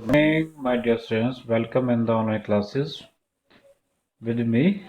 Good morning, my dear students. Welcome in the online classes with me.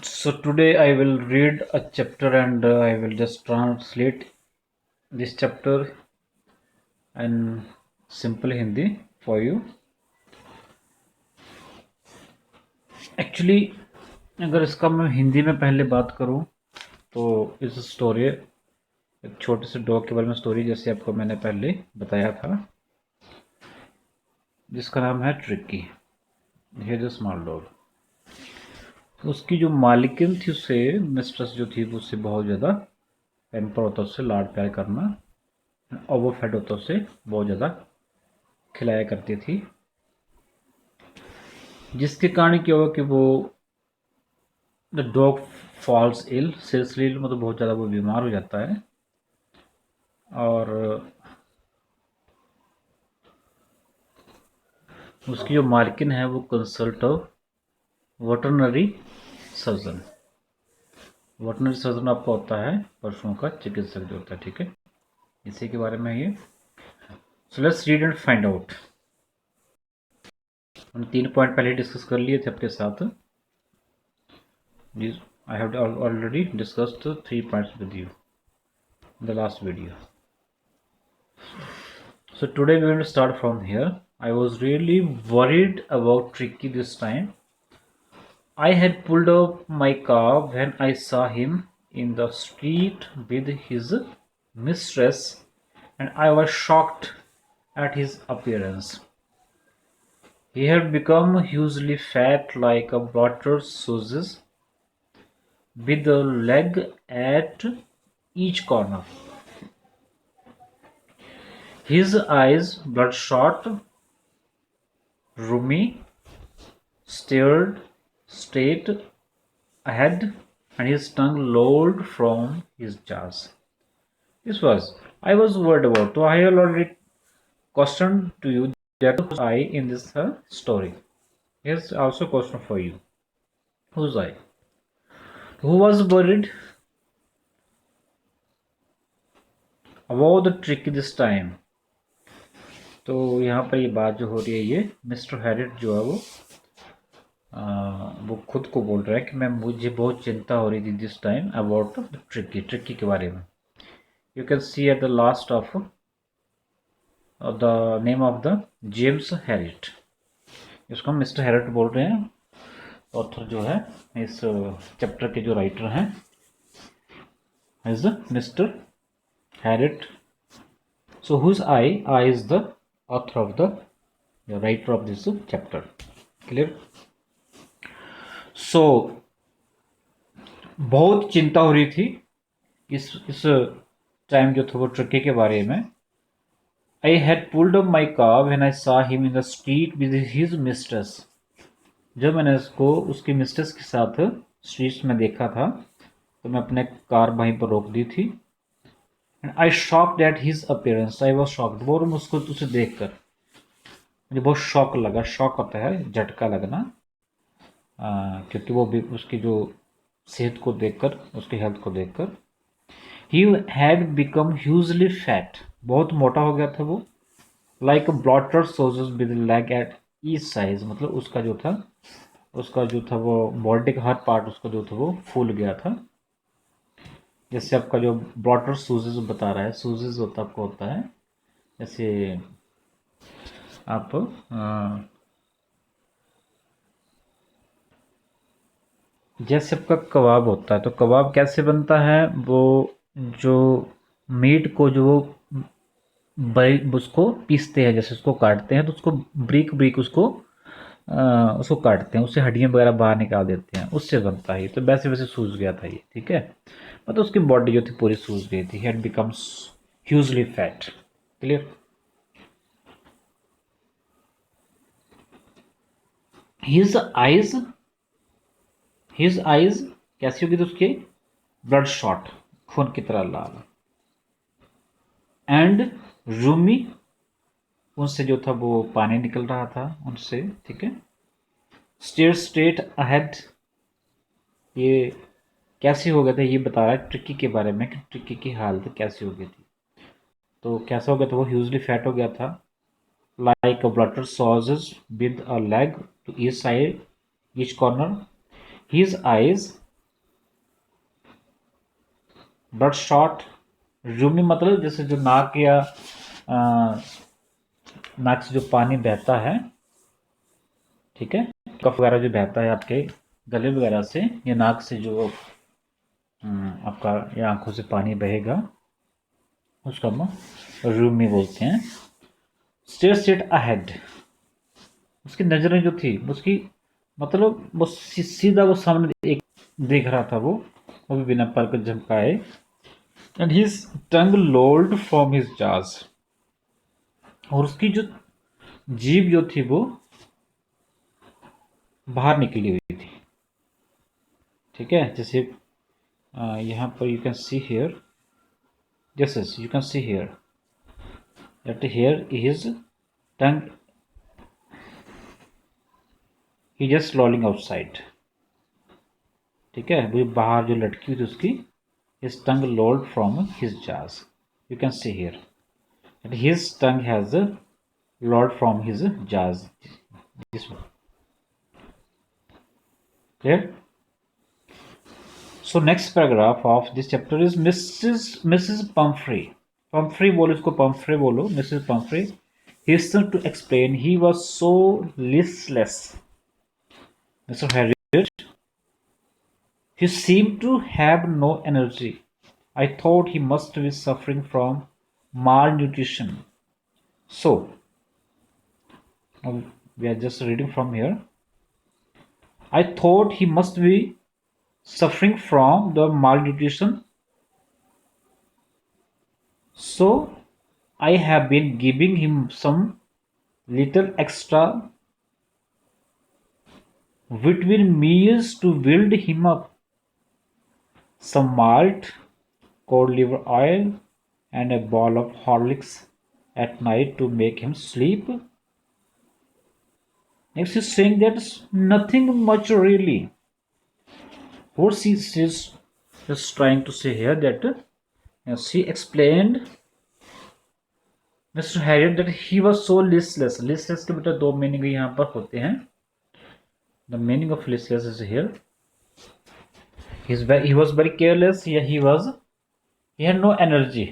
So today I will read a chapter and I will just translate this chapter in simple Hindi for you. Actually, अगर इसका मैं हिंदी में पहले बात करूं तो इस story एक छोटे से डॉग के बारे में स्टोरी जैसे आपको मैंने पहले बताया था, जिसका नाम है tricky. Here is small dog. तो उसकी जो मालिकिन थी, उससे मिस्ट्रेस जो थी, वो उससे बहुत ज़्यादा पैम्पर होता, उससे लाड प्यार करना, ओवरफेड होता, उससे बहुत ज़्यादा खिलाया करती थी, जिसके कारण क्या हुआ कि वो the dog falls ill, seriously ill, मतलब बहुत ज़्यादा वो बीमार हो जाता है। और उसकी जो मालकिन है वो consult veterinary surgeon. Veterinary surgeon आपका होता है पशुओं का चिकित्सक जो होता है, ठीक है, इसी के बारे में ये। So let's read and find out. हमने 3 पॉइंट पहले डिस्कस कर लिए थे आपके साथ। I have already discussed 3 points with you in the last video. So today we will start from here. I was really worried about Tricky this time. I had pulled up my car when I saw him in the street with his mistress, and I was shocked at his appearance. He had become hugely fat, like a buttered sausage, with a leg at each corner. His eyes, bloodshot, roomy, stared straight ahead, and his tongue lolled from his jaws. This was I was worried about. So I have already questioned to you that who's I in this story. Here's also a question for you. Who's I? Who was worried about the trick this time? तो यहाँ पर ये बात जो हो रही है, ये मिस्टर हैरिट जो है वो खुद को बोल रहा है कि मुझे बहुत चिंता हो रही थी दिस टाइम अबाउट ट्रिक्की के बारे में। You can see at the last of the name of the James Herriot. इसको हम मिस्टर हैरिट बोल रहे हैं। ऑथर जो है इस चैप्टर के जो राइटर हैं is mister Herriot. So who I is the author of the writer of this chapter. Clear? So बहुत चिंता हो रही थी इस टाइम जो था वो ट्रिक्की के बारे में। I had pulled up my car when I saw him in the street with his mistress. जब मैंने उसको उसकी मिस्ट्रेस के साथ स्ट्रीट्स में देखा था तो मैं अपने कार वहीं पर रोक दी थी। And I shocked at his appearance. I was shocked, वो उसको उसे देखकर मुझे बहुत शॉक लगा। शॉक होता है झटका लगना, क्योंकि वो भी उसकी जो सेहत को देखकर, उसकी हेल्थ को देखकर। He had become hugely fat, बहुत मोटा हो गया था वो। Like a bloated sausage with leg at each side, मतलब उसका जो था वो बॉडी का हर पार्ट उसका जो था वो फूल गया था। जैसे आपका जो ब्लॉटर सूजेस बता रहा है, सूजेस होता आपको होता है जैसे आप जैसे आपका कबाब होता है, तो कबाब कैसे बनता है? वो जो मीट को जो उसको पीसते हैं, जैसे उसको काटते हैं तो उसको ब्रिक ब्रिक उसको काटते हैं, उससे हड्डियां वगैरह बाहर निकाल देते हैं, उससे बनता है। तो वैसे वैसे सूज गया था ये, ठीक है। मतलब उसकी बॉडी जो थी पूरी सूज गई थी। Head becomes hugely fat. Clear? His eyes, his eyes कैसी होगी? तो उसके ब्लड शॉट, खून की तरह लाल। एंड रूमी, उनसे जो था वो पानी निकल रहा था उनसे, ठीक है। स्टेयर स्ट्रेट अहेड, ये कैसे हो गया था ये बता रहा है ट्रिक्की के बारे में कि ट्रिक्की की हालत कैसी हो गई थी। तो कैसा हो गया था वो, ह्यूजली फैट हो गया था, like a bloated sausage with a leg to each side each corner, his eyes bloodshot, rheumy मतलब जैसे जो नाक या नाक से जो पानी बहता है, ठीक है, कफ वगैरह जो बहता है आपके गले वगैरह से या नाक से जो आपका या आंखों से पानी बहेगा, उसको हम रूमी बोलते हैं। स्टेयर स्ट्रेट अहेड, उसकी नज़रें जो थी उसकी मतलब वो सीधा वो सामने एक देख रहा था, वो भी बिना पलक झपकाए। And his tongue lolled from his jaws, और उसकी जो जीभ जो थी वो बाहर निकली हुई थी, ठीक है। जैसे यहाँ पर यू कैन सी हियर, जैसे you can see here that here his tongue he just lolling outside, ठीक है, वो बाहर जो लटकी हुई थी उसकी, his tongue lolled from his jaws, you can see here, and his tongue has lolled from his jaws, this one, clear? So next paragraph of this chapter is Mrs. Pumphrey. Pumphrey बोलो इसको, Pumphrey बोलो, Mrs. Pumphrey hastened to explain he was so listless. Mr. Harriet, he seemed to have no energy. I thought he must be suffering from malnutrition. So, now we are just reading from here. I thought he must be suffering from the malnutrition. So, I have been giving him some little extra between meals to build him up. Some malt, cod liver oil, and a ball of Horlicks at night to make him sleep. Next is saying that nothing much really. What she is just trying to say here that she explained Mr. Harriet that he was so listless. Listless के बेटा दो meaning यहाँ पर होते हैं. The meaning of listless is here. He was very careless. Yeah, he had no energy,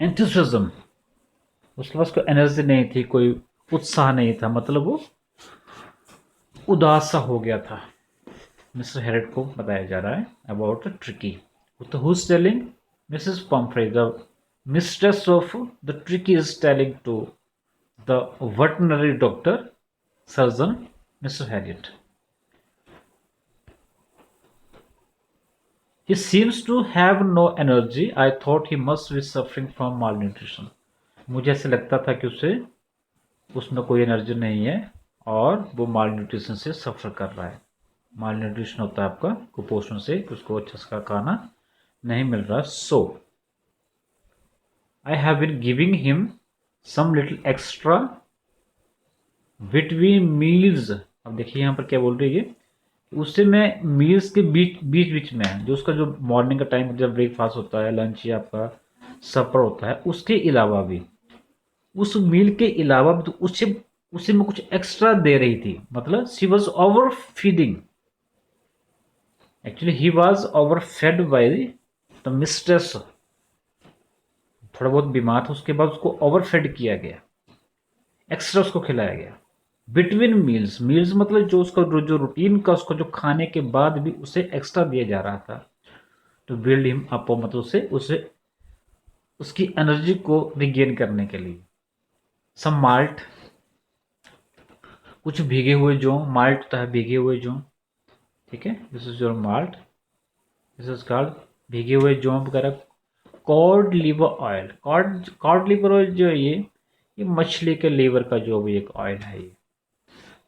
enthusiasm. उसके पास कोई energy नहीं थी, कोई उत्साह नहीं था, मतलब वो उदास सा हो गया था. मिस्टर हैरेट को बताया जा रहा है अबाउट ट्रिकी. तो who's telling? Mrs. Pumphrey, the mistress of the tricky, is telling to the veterinary doctor, surgeon, Mr. Harriet. He seems to have no energy. I thought he must be suffering from malnutrition. मुझे ऐसे लगता था कि उसमें कोई energy नहीं है और वो माल से सफ़र कर रहा है. माल न्यूट्रिशन होता है आपका कुपोषण से, उसको अच्छा सा खाना नहीं मिल रहा. So I have been giving him some little extra between meals. अब देखिए यहाँ पर क्या बोल रही है, उससे मैं मील्स के बीच में जो उसका जो मॉर्निंग का टाइम जब ब्रेकफास्ट होता है, लंच या आपका सफर होता है, उसके अलावा भी, उस मील के अलावा भी तो उसे में कुछ एक्स्ट्रा दे रही थी. मतलब she was over feeding. Actually he was over fade by the mistress. थोड़ा बहुत बीमार था, उसके बाद उसको ओवर फेड किया गया, एक्स्ट्रा उसको खिलाया गया. बिटवीन मील्स, मील्स मतलब जो उसका जो रूटीन का उसको जो खाने के बाद भी उसे एक्स्ट्रा दिया जा रहा था टू बिल्ड हिम अप, मतलब उसे उसकी एनर्जी को रिगेन करने के लिए. सम माल्ट, कुछ भीगे हुए जो, माल्ट होता है भीगे हुए जो, ठीक है, this is your malt, this is called भीगे हुए जो वगैरह. Cod liver oil, cod liver oil जो है ये मछली के लीवर का जो भी एक ऑयल है ये,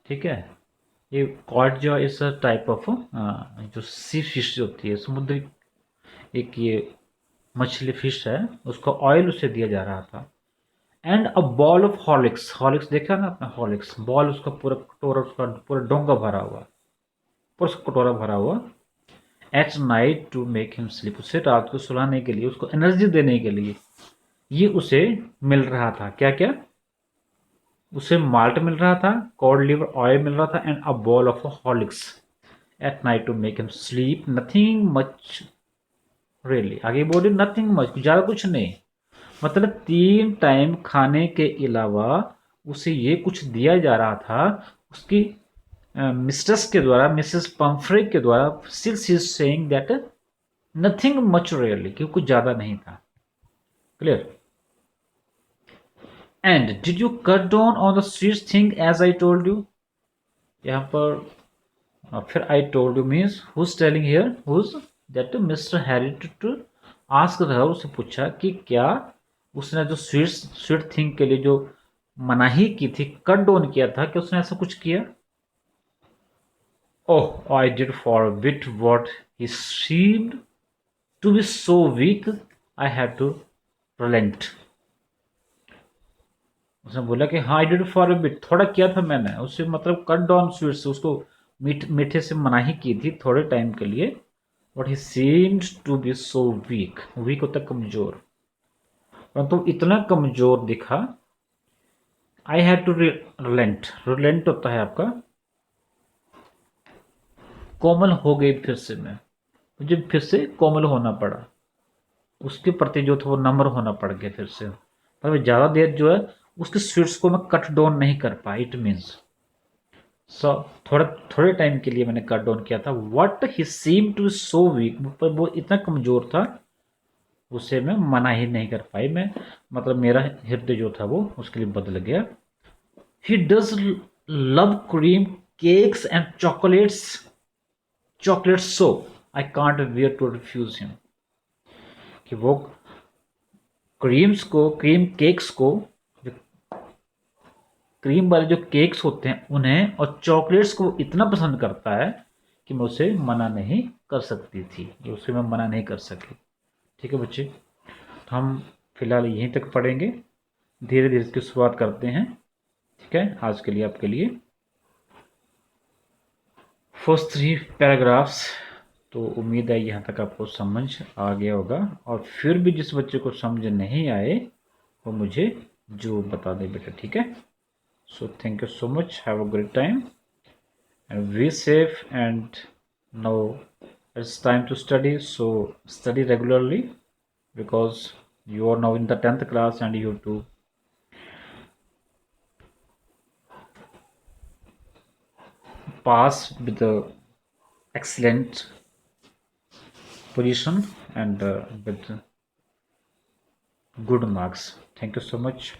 ठीक है. ये कॉड जो इस टाइप ऑफ जो सी फिश जो होती है, समुद्री एक ये मछली फिश है, उसका ऑयल उसे दिया जा रहा था. And a bowl of Horlicks, Horlicks देखा ना अपना, हॉर्लिक्स बॉल, उसका पूरा कटोरा, उसका पूरा डोंगा भरा हुआ, पूरा कटोरा भरा हुआ. At night to make him sleep, उसे रात को सुलाने के लिए, उसको एनर्जी देने के लिए ये उसे मिल रहा था। क्या क्या? उसे माल्ट मिल रहा था, कॉड लिवर ऑयल मिल रहा था, and a bowl of Horlicks at night to make him sleep, nothing much really. आगे बोले नथिंग मच, ज़्यादा कुछ नहीं, मतलब 3 टाइम खाने के अलावा उसे ये कुछ दिया जा रहा था उसकी मिस्ट्रेस के द्वारा, मिसेस पम्फ्रे के द्वारा। Still she is saying that nothing much really, कि कुछ ज़्यादा नहीं था। Clear? And did you cut down on the sweet thing as I told you? यहाँ पर फिर I told you means who's telling here, who's? That Mr Harry to ask her, उससे पूछा कि क्या उसने जो स्वीट थिंग के लिए जो मनाही की थी, कट डाउन किया था, कि उसने ऐसा कुछ किया? Oh I did for bit but he seemed to be so weak I had to relent. उसने बोला कि हाँ I did for a bit, थोड़ा किया था मैंने उससे, मतलब कट डाउन स्वीट से, उसको मीठे से मनाही की थी थोड़े टाइम के लिए। But he seems to be so weak, weak होता है कमजोर, परंतु इतना कमजोर दिखा। I had to relent, relent होता है आपका कोमल हो गई, फिर से मैं, मुझे फिर से कोमल होना पड़ा, उसके प्रति जो था वो नम्र होना पड़ गया फिर से। पर ज़्यादा देर जो है उसके स्वीट्स को मैं कट डाउन नहीं कर पाया, इट मीन्स सो थोड़ा थोड़े टाइम के लिए मैंने कट डाउन किया था। But he seem to so weak, पर वो इतना कमज़ोर था, उसे मैं मना ही नहीं कर पाई मैं, मतलब मेरा हृदय जो था वो उसके लिए बदल गया। He does love cream cakes and chocolates so I can't bear to refuse him, कि वो क्रीम केक्स को, जो क्रीम वाले जो केक्स होते हैं उन्हें, और चॉकलेट्स को इतना पसंद करता है कि मैं उसे मना नहीं कर सकती थी, ये उसे मैं मना नहीं कर सकी। ठीक है बच्चे, तो हम फिलहाल यहीं तक पढ़ेंगे, धीरे धीरे इसकी शुरुआत करते हैं। ठीक है, आज के लिए आपके लिए फर्स्ट 3 पैराग्राफ्स, तो उम्मीद है यहाँ तक आपको समझ आ गया होगा, और फिर भी जिस बच्चे को समझ नहीं आए वो मुझे जो बता दे बेटा। ठीक है, so thank you so much, have a great time and be safe, and now it's time to study, so study regularly, because you are now in the 10th class and you have to pass with the excellent position and with good marks. Thank you so much.